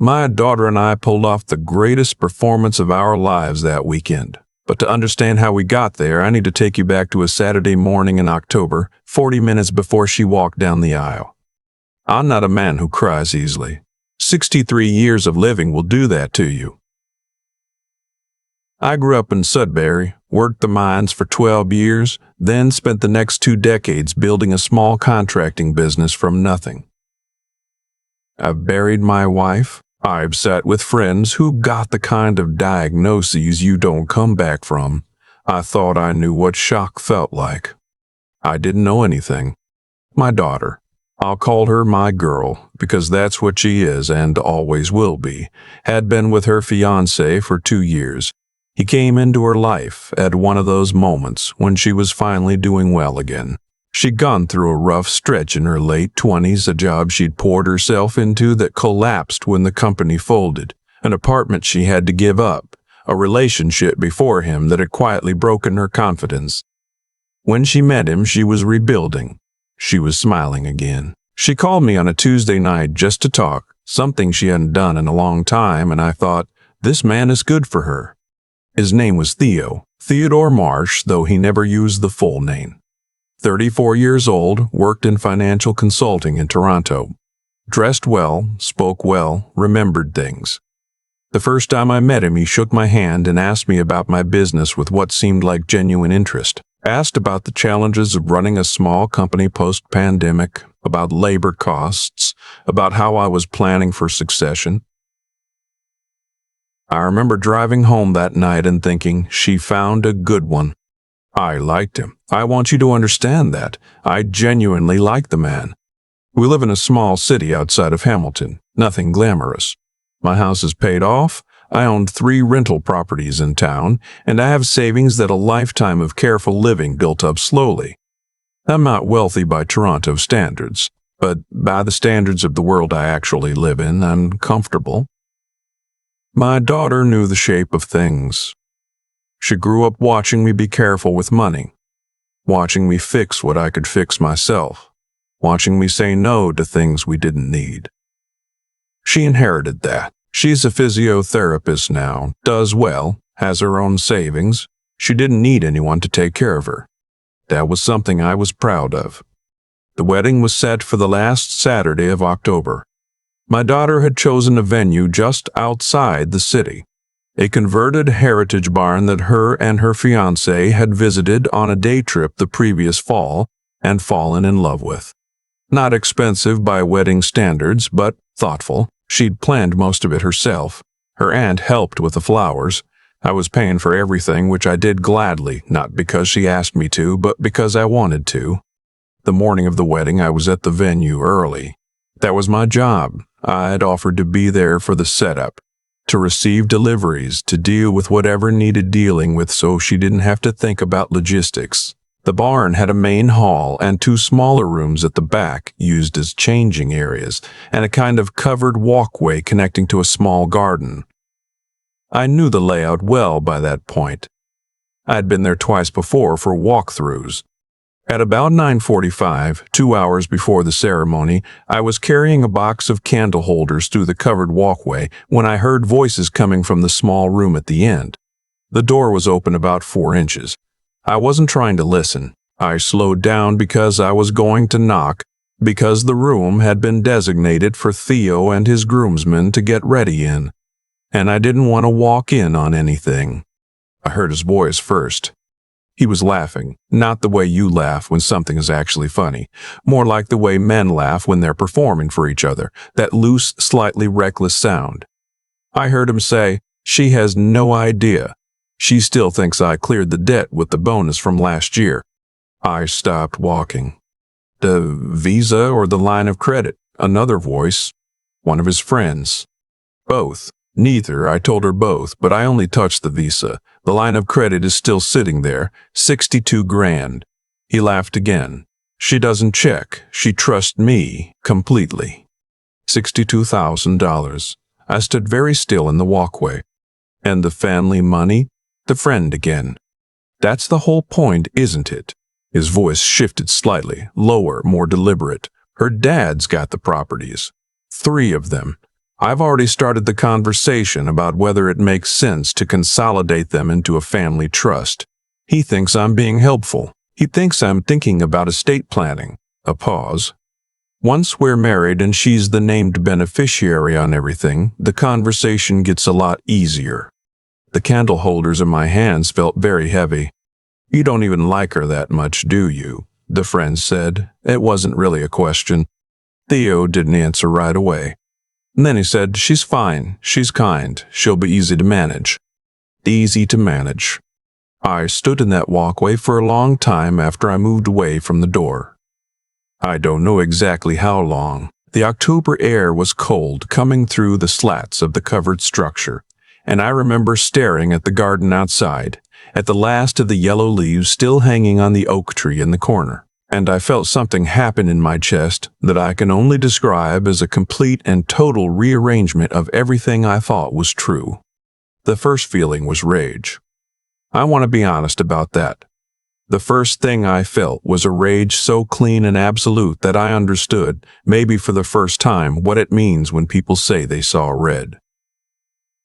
My daughter and I pulled off the greatest performance of our lives that weekend. But to understand how we got there, I need to take you back to a Saturday morning in October, 40 minutes before she walked down the aisle. I'm not a man who cries easily. 63 years of living will do that to you. I grew up in Sudbury, worked the mines for 12 years, then spent the next 2 decades building a small contracting business from nothing. I've buried my wife. I've sat with friends who got the kind of diagnoses you don't come back from. I thought I knew what shock felt like. I didn't know anything. My daughter, I'll call her my girl because that's what she is and always will be, had been with her fiancé for 2 years. He came into her life at one of those moments when she was finally doing well again. She'd gone through a rough stretch in her late 20s, a job she'd poured herself into that collapsed when the company folded, an apartment she had to give up, a relationship before him that had quietly broken her confidence. When she met him, she was rebuilding. She was smiling again. She called me on a Tuesday night just to talk, something she hadn't done in a long time, and I thought, this man is good for her. His name was Theodore Marsh, though he never used the full name. 34 years old, worked in financial consulting in Toronto. Dressed well, spoke well, remembered things. The first time I met him, he shook my hand and asked me about my business with what seemed like genuine interest. Asked about the challenges of running a small company post-pandemic, about labor costs, about how I was planning for succession. I remember driving home that night and thinking, she found a good one. I liked him. I want you to understand that. I genuinely like the man. We live in a small city outside of Hamilton, nothing glamorous. My house is paid off. I own 3 rental properties in town, and I have savings that a lifetime of careful living built up slowly. I'm not wealthy by Toronto standards, but by the standards of the world I actually live in, I'm comfortable. My daughter knew the shape of things. She grew up watching me be careful with money, watching me fix what I could fix myself, watching me say no to things we didn't need. She inherited that. She's a physiotherapist now, does well, has her own savings. She didn't need anyone to take care of her. That was something I was proud of. The wedding was set for the last Saturday of October. My daughter had chosen a venue just outside the city. A converted heritage barn that her and her fiancé had visited on a day trip the previous fall and fallen in love with. Not expensive by wedding standards, but thoughtful. She'd planned most of it herself. Her aunt helped with the flowers. I was paying for everything, which I did gladly, not because she asked me to, but because I wanted to. The morning of the wedding, I was at the venue early. That was my job. I had offered to be there for the setup, to receive deliveries, to deal with whatever needed dealing with so she didn't have to think about logistics. The barn had a main hall and 2 smaller rooms at the back used as changing areas, and a kind of covered walkway connecting to a small garden. I knew the layout well by that point. I had been there twice before for walkthroughs. At about 9:45, 2 hours before the ceremony, I was carrying a box of candle holders through the covered walkway when I heard voices coming from the small room at the end. The door was open about 4 inches. I wasn't trying to listen. I slowed down because I was going to knock, because the room had been designated for Theo and his groomsmen to get ready in, and I didn't want to walk in on anything. I heard his voice first. He was laughing, not the way you laugh when something is actually funny, more like the way men laugh when they're performing for each other, that loose, slightly reckless sound. I heard him say, "She has no idea. She still thinks I cleared the debt with the bonus from last year." I stopped walking. "The Visa or the line of credit?" Another voice. One of his friends. "Both." "Neither." I told her both, but I only touched the Visa. The line of credit is still sitting there, 62 grand. He laughed again. "She doesn't check. She trusts me completely." $62,000. I stood very still in the walkway. "And the family money?" The friend again. "That's the whole point, isn't it?" His voice shifted slightly, lower, more deliberate. "Her dad's got the properties. 3 of them. I've already started the conversation about whether it makes sense to consolidate them into a family trust. He thinks I'm being helpful. He thinks I'm thinking about estate planning. A pause. Once we're married and she's the named beneficiary on everything, the conversation gets a lot easier. The candle holders in my hands felt very heavy. "You don't even like her that much, do you?" the friend said. It wasn't really a question. Theo didn't answer right away. And then he said, "She's fine. She's kind. She'll be easy to manage." Easy to manage. I stood in that walkway for a long time after I moved away from the door. I don't know exactly how long. The October air was cold, coming through the slats of the covered structure, and I remember staring at the garden outside, at the last of the yellow leaves still hanging on the oak tree in the corner. And I felt something happen in my chest that I can only describe as a complete and total rearrangement of everything I thought was true. The first feeling was rage. I want to be honest about that. The first thing I felt was a rage so clean and absolute that I understood, maybe for the first time, what it means when people say they saw red.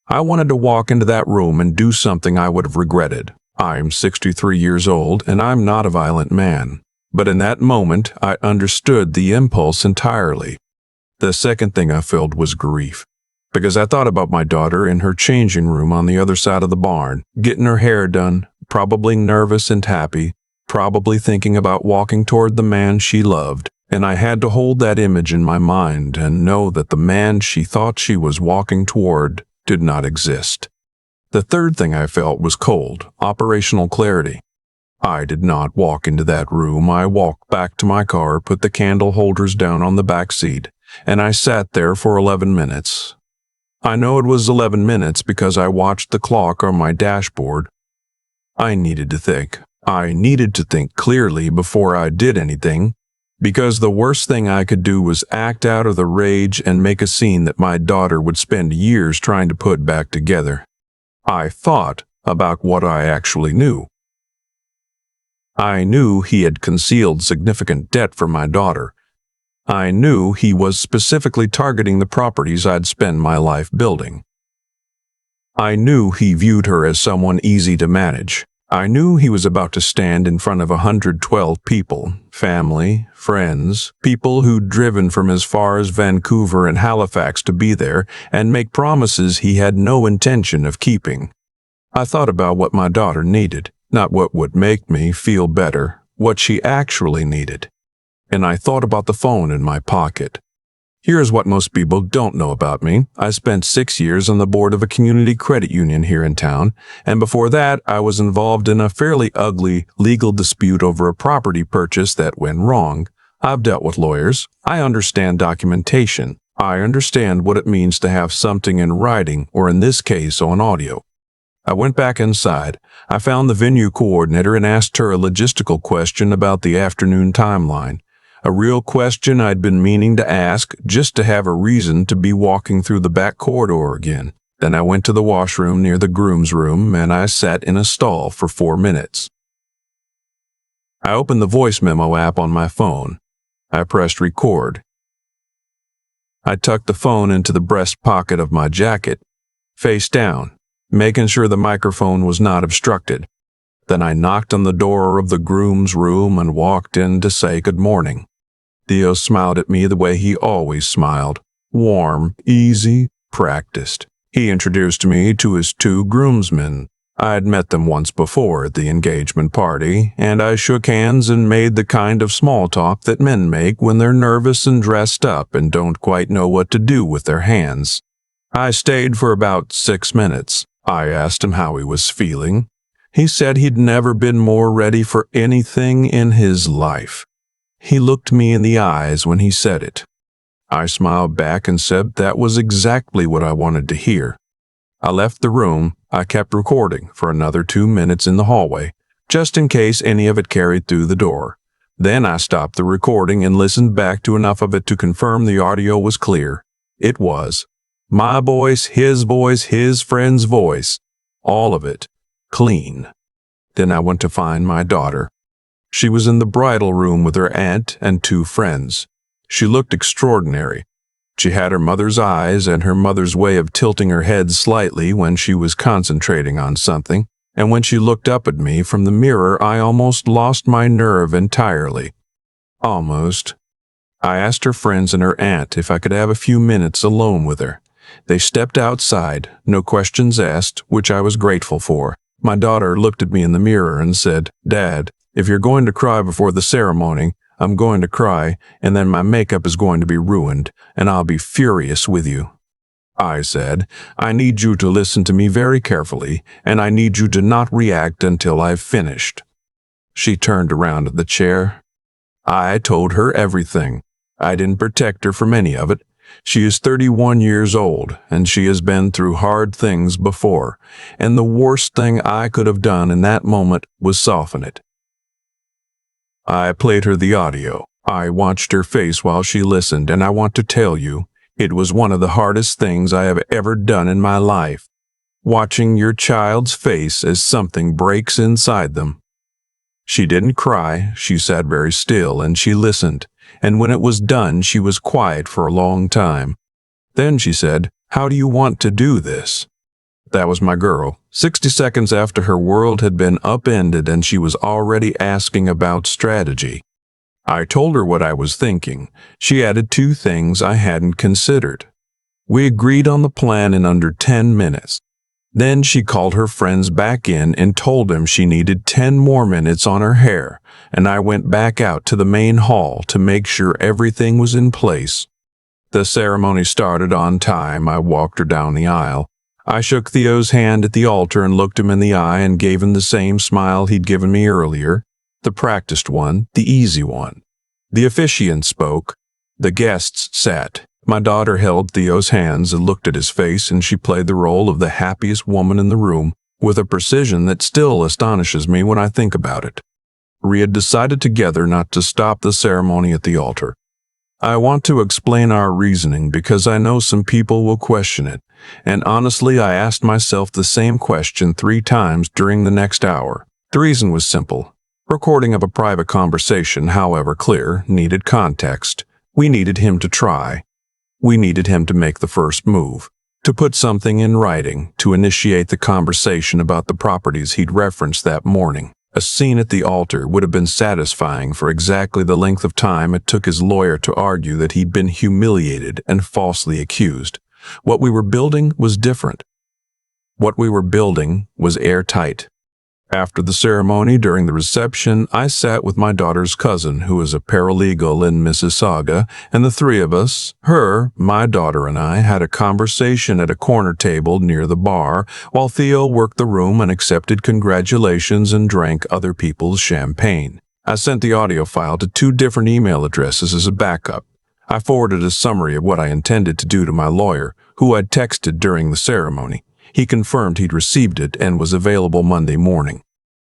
I wanted to walk into that room and do something I would have regretted. I'm 63 years old and I'm not a violent man. But in that moment, I understood the impulse entirely. The second thing I felt was grief, because I thought about my daughter in her changing room on the other side of the barn, getting her hair done, probably nervous and happy, probably thinking about walking toward the man she loved, and I had to hold that image in my mind and know that the man she thought she was walking toward did not exist. The third thing I felt was cold, operational clarity. I did not walk into that room. I walked back to my car, put the candle holders down on the back seat, and I sat there for 11 minutes. I know it was 11 minutes because I watched the clock on my dashboard. I needed to think. I needed to think clearly before I did anything, because the worst thing I could do was act out of the rage and make a scene that my daughter would spend years trying to put back together. I thought about what I actually knew. I knew he had concealed significant debt from my daughter. I knew he was specifically targeting the properties I'd spend my life building. I knew he viewed her as someone easy to manage. I knew he was about to stand in front of 112 people, family, friends, people who'd driven from as far as Vancouver and Halifax to be there and make promises he had no intention of keeping. I thought about what my daughter needed. Not what would make me feel better, what she actually needed. And I thought about the phone in my pocket. Here's what most people don't know about me. I spent 6 years on the board of a community credit union here in town, and before that I was involved in a fairly ugly legal dispute over a property purchase that went wrong. I've dealt with lawyers. I understand documentation. I understand what it means to have something in writing, or in this case on audio. I went back inside. I found the venue coordinator and asked her a logistical question about the afternoon timeline. A real question I'd been meaning to ask just to have a reason to be walking through the back corridor again. Then I went to the washroom near the groom's room and I sat in a stall for 4 minutes. I opened the voice memo app on my phone. I pressed record. I tucked the phone into the breast pocket of my jacket, face down, making sure the microphone was not obstructed. Then I knocked on the door of the groom's room and walked in to say good morning. Theo smiled at me the way he always smiled. Warm, easy, practiced. He introduced me to his 2 groomsmen. I'd met them once before at the engagement party, and I shook hands and made the kind of small talk that men make when they're nervous and dressed up and don't quite know what to do with their hands. I stayed for about 6 minutes. I asked him how he was feeling. He said he'd never been more ready for anything in his life. He looked me in the eyes when he said it. I smiled back and said that was exactly what I wanted to hear. I left the room. I kept recording for another 2 minutes in the hallway, just in case any of it carried through the door. Then I stopped the recording and listened back to enough of it to confirm the audio was clear. It was. My voice, his friend's voice, all of it, clean. Then I went to find my daughter. She was in the bridal room with her aunt and 2 friends. She looked extraordinary. She had her mother's eyes and her mother's way of tilting her head slightly when she was concentrating on something, and when she looked up at me from the mirror, I almost lost my nerve entirely. Almost. I asked her friends and her aunt if I could have a few minutes alone with her. They stepped outside, no questions asked, which I was grateful for. My daughter looked at me in the mirror and said, "Dad, if you're going to cry before the ceremony, I'm going to cry, and then my makeup is going to be ruined, and I'll be furious with you." I said, "I need you to listen to me very carefully, and I need you to not react until I've finished." She turned around in the chair. I told her everything. I didn't protect her from any of it. She is 31 years old, and she has been through hard things before, and the worst thing I could have done in that moment was soften it. I played her the audio. I watched her face while she listened, and I want to tell you, it was one of the hardest things I have ever done in my life. Watching your child's face as something breaks inside them. She didn't cry, she sat very still, and she listened, and when it was done, she was quiet for a long time. Then she said, "How do you want to do this?" That was my girl. 60 seconds after her world had been upended and she was already asking about strategy. I told her what I was thinking. She added 2 things I hadn't considered. We agreed on the plan in under 10 minutes. Then she called her friends back in and told them she needed 10 more minutes on her hair, and I went back out to the main hall to make sure everything was in place. The ceremony started on time. I walked her down the aisle. I shook Theo's hand at the altar and looked him in the eye and gave him the same smile he'd given me earlier, the practiced one, the easy one. The officiant spoke. The guests sat. My daughter held Theo's hands and looked at his face, and she played the role of the happiest woman in the room with a precision that still astonishes me when I think about it. We had decided together not to stop the ceremony at the altar. I want to explain our reasoning because I know some people will question it, and honestly, I asked myself the same question 3 times during the next hour. The reason was simple. Recording of a private conversation, however clear, needed context. We needed him to try. We needed him to make the first move, to put something in writing, to initiate the conversation about the properties he'd referenced that morning. A scene at the altar would have been satisfying for exactly the length of time it took his lawyer to argue that he'd been humiliated and falsely accused. What we were building was different. What we were building was airtight. After the ceremony, during the reception, I sat with my daughter's cousin, who is a paralegal in Mississauga, and the 3 of us, her, my daughter, and I, had a conversation at a corner table near the bar, while Theo worked the room and accepted congratulations and drank other people's champagne. I sent the audio file to 2 different email addresses as a backup. I forwarded a summary of what I intended to do to my lawyer, who I'd texted during the ceremony. He confirmed he'd received it and was available Monday morning.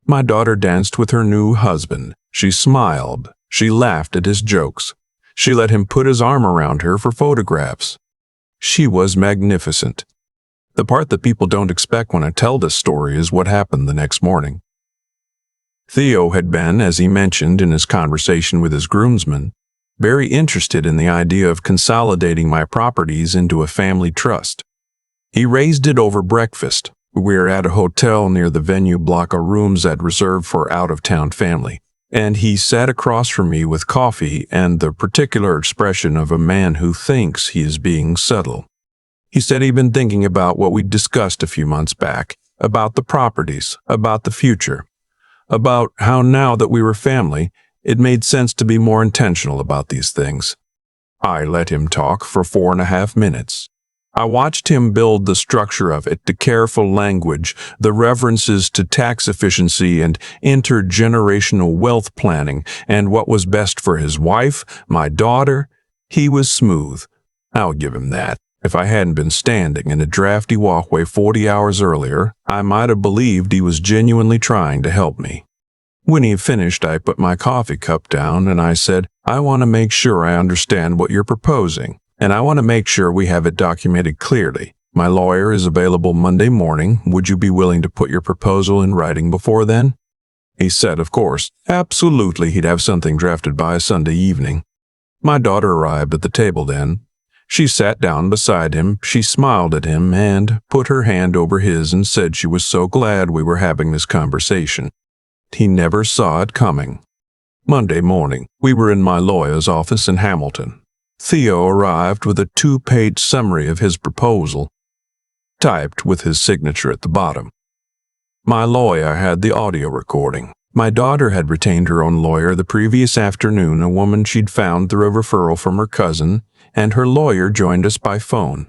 My daughter danced with her new husband. She smiled. She laughed at his jokes. She let him put his arm around her for photographs. She was magnificent. The part that people don't expect when I tell this story is what happened the next morning. Theo had been, as he mentioned in his conversation with his groomsman, very interested in the idea of consolidating my properties into a family trust. He raised it over breakfast. We were at a hotel near the venue block of rooms I'd reserved for out-of-town family, and he sat across from me with coffee and the particular expression of a man who thinks he is being subtle. He said he'd been thinking about what we'd discussed a few months back, about the properties, about the future, about how now that we were family, it made sense to be more intentional about these things. I let him talk for 4.5 minutes. I watched him build the structure of it, the careful language, the references to tax efficiency and intergenerational wealth planning, and what was best for his wife, my daughter. He was smooth. I'll give him that. If I hadn't been standing in a drafty walkway 40 hours earlier, I might have believed he was genuinely trying to help me. When he finished, I put my coffee cup down and I said, "I want to make sure I understand what you're proposing. And I want to make sure we have it documented clearly. My lawyer is available Monday morning. Would you be willing to put your proposal in writing before then?" He said, of course, absolutely he'd have something drafted by Sunday evening. My daughter arrived at the table then. She sat down beside him, she smiled at him, and put her hand over his and said she was so glad we were having this conversation. He never saw it coming. Monday morning, we were in my lawyer's office in Hamilton. Theo arrived with a 2-page summary of his proposal, typed with his signature at the bottom. My lawyer had the audio recording. My daughter had retained her own lawyer the previous afternoon, a woman she'd found through a referral from her cousin, and her lawyer joined us by phone.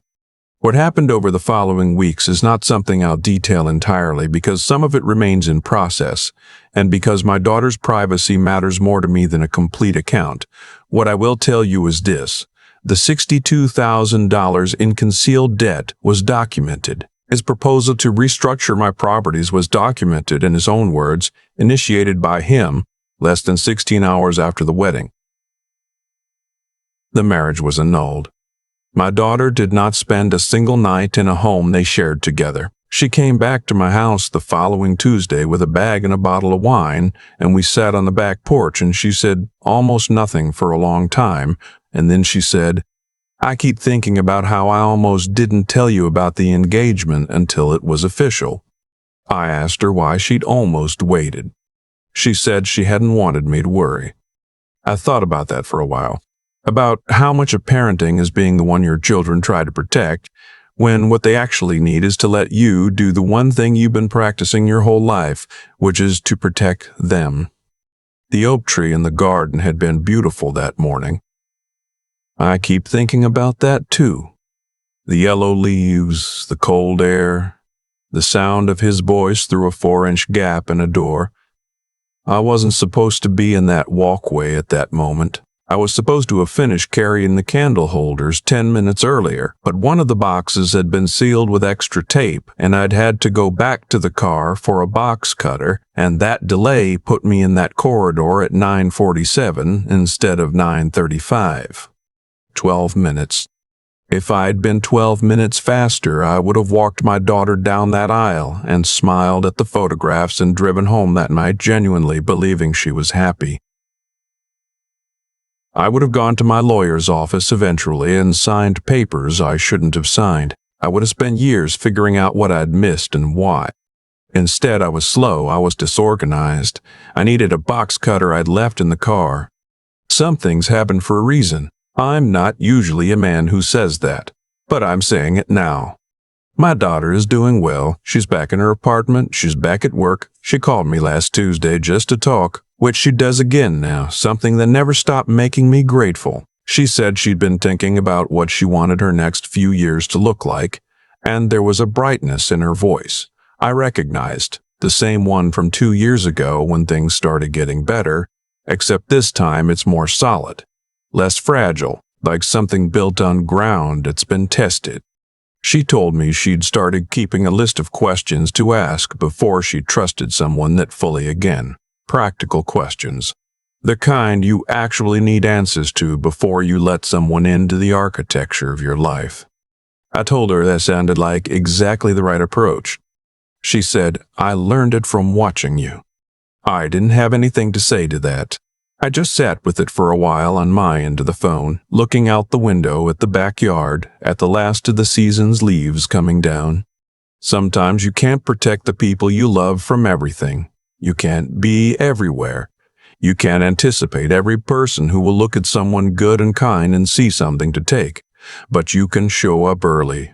What happened over the following weeks is not something I'll detail entirely because some of it remains in process, and because my daughter's privacy matters more to me than a complete account. What I will tell you is this: the $62,000 in concealed debt was documented. His proposal to restructure my properties was documented, in his own words, initiated by him less than 16 hours after the wedding. The marriage was annulled. My daughter did not spend a single night in a home they shared together. She came back to my house the following Tuesday with a bag and a bottle of wine, and we sat on the back porch, and she said almost nothing for a long time, and then she said, "I keep thinking about how I almost didn't tell you about the engagement until it was official." I asked her why she'd almost waited. She said she hadn't wanted me to worry. I thought about that for a while, about how much of parenting is being the one your children try to protect, when what they actually need is to let you do the one thing you've been practicing your whole life, which is to protect them. The oak tree in the garden had been beautiful that morning. I keep thinking about that too. The yellow leaves, the cold air, the sound of his voice through a 4-inch gap in a door. I wasn't supposed to be in that walkway at that moment. I was supposed to have finished carrying the candle holders 10 minutes earlier, but one of the boxes had been sealed with extra tape, and I'd had to go back to the car for a box cutter, and that delay put me in that corridor at 9:47 instead of 9:35. 12 minutes. If I'd been 12 minutes faster, I would have walked my daughter down that aisle and smiled at the photographs and driven home that night genuinely believing she was happy. I would have gone to my lawyer's office eventually and signed papers I shouldn't have signed. I would have spent years figuring out what I'd missed and why. Instead, I was slow, I was disorganized. I needed a box cutter I'd left in the car. Some things happen for a reason. I'm not usually a man who says that, but I'm saying it now. My daughter is doing well. She's back in her apartment. She's back at work. She called me last Tuesday just to talk, which she does again now, something that never stopped making me grateful. She said she'd been thinking about what she wanted her next few years to look like, and there was a brightness in her voice I recognized, the same one from 2 years ago when things started getting better, except this time it's more solid, less fragile, like something built on ground that's been tested. She told me she'd started keeping a list of questions to ask before she trusted someone that fully again. Practical questions. The kind you actually need answers to before you let someone into the architecture of your life. I told her that sounded like exactly the right approach. She said, "I learned it from watching you." I didn't have anything to say to that. I just sat with it for a while on my end of the phone, looking out the window at the backyard, at the last of the season's leaves coming down. Sometimes you can't protect the people you love from everything. You can't be everywhere. You can't anticipate every person who will look at someone good and kind and see something to take, but you can show up early.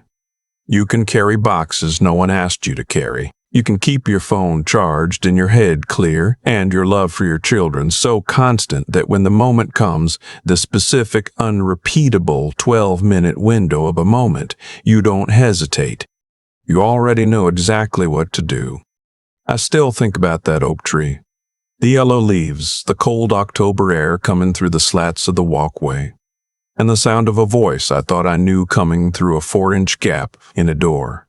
You can carry boxes no one asked you to carry. You can keep your phone charged and your head clear and your love for your children so constant that when the moment comes, the specific, unrepeatable 12-minute window of a moment, you don't hesitate. You already know exactly what to do. I still think about that oak tree. The yellow leaves, the cold October air coming through the slats of the walkway, and the sound of a voice I thought I knew coming through a 4-inch gap in a door.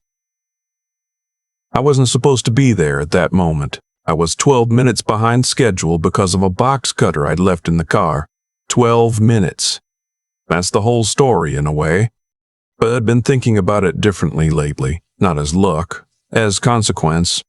I wasn't supposed to be there at that moment. I was 12 minutes behind schedule because of a box cutter I'd left in the car. 12 minutes. That's the whole story in a way. But I'd been thinking about it differently lately, not as luck, as consequence.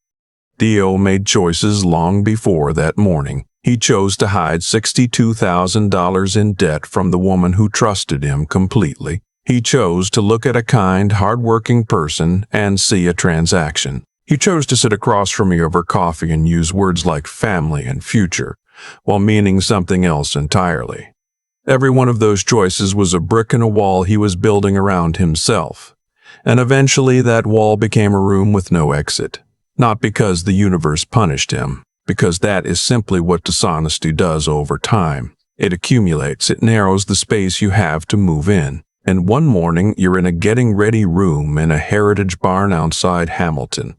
Theo made choices long before that morning. He chose to hide $62,000 in debt from the woman who trusted him completely. He chose to look at a kind, hard-working person and see a transaction. He chose to sit across from me over coffee and use words like family and future, while meaning something else entirely. Every one of those choices was a brick in a wall he was building around himself. And eventually that wall became a room with no exit. Not because the universe punished him, because that is simply what dishonesty does over time. It accumulates, it narrows the space you have to move in. And one morning, you're in a getting-ready room in a heritage barn outside Hamilton,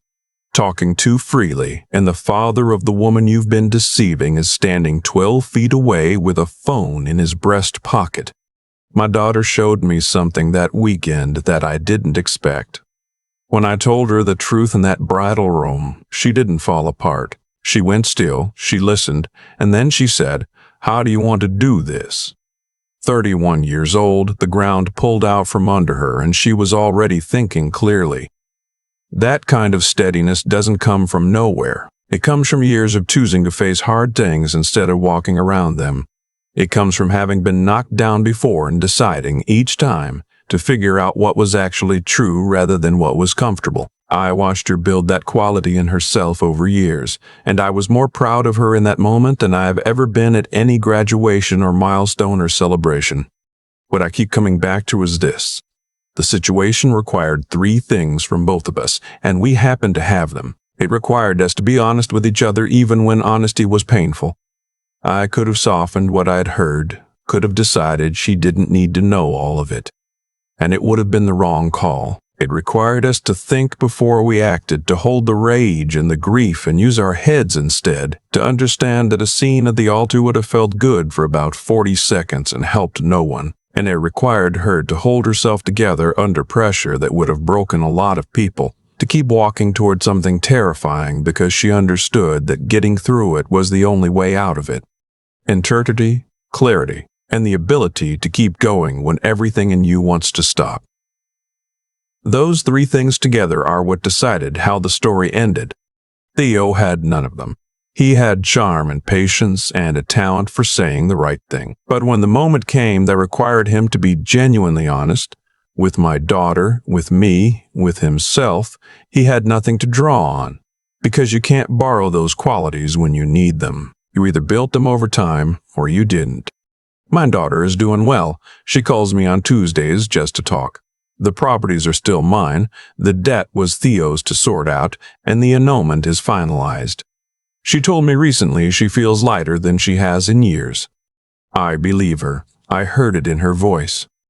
talking too freely, and the father of the woman you've been deceiving is standing 12 feet away with a phone in his breast pocket. My daughter showed me something that weekend that I didn't expect. When I told her the truth in that bridal room, she didn't fall apart. She went still, she listened, and then she said, "How do you want to do this?" 31 years old, the ground pulled out from under her, and she was already thinking clearly. That kind of steadiness doesn't come from nowhere. It comes from years of choosing to face hard things instead of walking around them. It comes from having been knocked down before and deciding each time to figure out what was actually true rather than what was comfortable. I watched her build that quality in herself over years, and I was more proud of her in that moment than I have ever been at any graduation or milestone or celebration. What I keep coming back to is this. The situation required 3 things from both of us, and we happened to have them. It required us to be honest with each other even when honesty was painful. I could have softened what I had heard, could have decided she didn't need to know all of it. And it would have been the wrong call. It required us to think before we acted, to hold the rage and the grief and use our heads instead, to understand that a scene at the altar would have felt good for about 40 seconds and helped no one. And it required her to hold herself together under pressure that would have broken a lot of people, to keep walking toward something terrifying because she understood that getting through it was the only way out of it. Integrity, clarity, and the ability to keep going when everything in you wants to stop. Those 3 things together are what decided how the story ended. Theo had none of them. He had charm and patience and a talent for saying the right thing. But when the moment came that required him to be genuinely honest, with my daughter, with me, with himself, he had nothing to draw on. Because you can't borrow those qualities when you need them. You either built them over time or you didn't. My daughter is doing well. She calls me on Tuesdays just to talk. The properties are still mine, the debt was Theo's to sort out, and the annulment is finalized. She told me recently she feels lighter than she has in years. I believe her. I heard it in her voice.